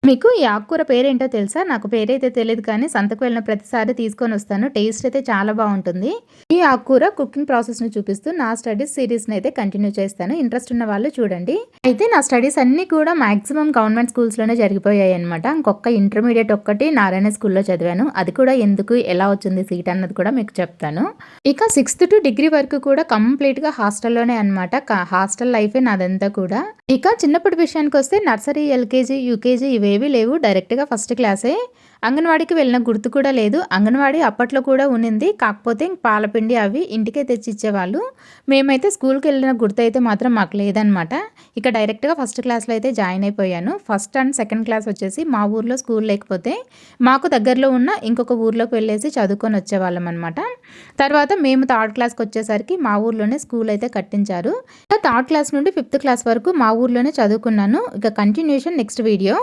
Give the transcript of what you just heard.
మీకు ఈ ఆకుకూర పేరేంటో తెలుసా? నాకు పేరైతే తెలీదు కానీ సంతకు వెళ్ళిన ప్రతిసారి తీసుకొనొస్తాను. టేస్ట్ అయితే చాలా బావుంటుంది. ఈ ఆకుకూర కుకింగ్ ప్రాసెస్‌ని చూపిస్తూ నా స్టడీస్ సీరీస్‌ని అయితే కంటిన్యూ చేస్తాను. ఇంట్రెస్ట్ ఉన్న వాళ్ళు చూడండి. అయితే నా స్టడీస్ అన్నీ కూడా మాక్సిమం గవర్నమెంట్ స్కూల్స్‌లోనే జరిగిపోయాయన్నమాట. ఇంకొక ఇంటర్మీడియేట్ ఒక్కటి నారాయణ స్కూల్‌లో చదివాను. అది కూడా ఎందుకు, ఎలా వచ్చింది సీట్ అన్నది కూడా మీకు చెప్తాను. ఇక 6th టు డిగ్రీ వరకు కూడా కంప్లీట్‌గా హాస్టల్‌లోనే అన్నమాట. హాస్టల్ లైఫే నాదంతా కూడా. ఇక చిన్నప్పటి విషయానికొస్తే నర్సరీ, ఎల్‌కేజీ, యూకేజీ ఇవేవీ లేవు. డైరెక్ట్‌గా ఫస్ట్ క్లాసే. అంగన్వాడీకి వెళ్ళిన గుర్తు కూడా లేదు. అంగన్వాడీ అప్పట్లో కూడా ఉన్నింది. కాకపోతే పాలపిండి అవి ఇంటికే తెచ్చి ఇచ్చేవాళ్ళు. మేమైతే స్కూల్‌కెళ్ళిన గుర్తయితే మాత్రం మాకు లేదనమాట. ఇక డైరెక్ట్‌గా ఫస్ట్ క్లాస్‌లో అయితే జాయిన్ అయిపోయాను. ఫస్ట్ అండ్ సెకండ్ క్లాస్ వచ్చేసి మా ఊర్లో స్కూల్ లేకపోతే మాకు దగ్గరలో ఉన్న ఇంకొక ఊర్లోకి వెళ్ళేసి చదువుకొని వచ్చేవాళ్ళం అనమాట. తర్వాత మేము థర్డ్ క్లాస్‌కి వచ్చేసరికి మా ఊర్లోనే స్కూల్ అయితే కట్టించారు. థర్డ్ క్లాస్ నుండి ఫిఫ్త్ క్లాస్ వరకు మా ఊర్లోనే చదువుకున్నాను. ఇక కంటిన్యూషన్ నెక్స్ట్ వీడియో.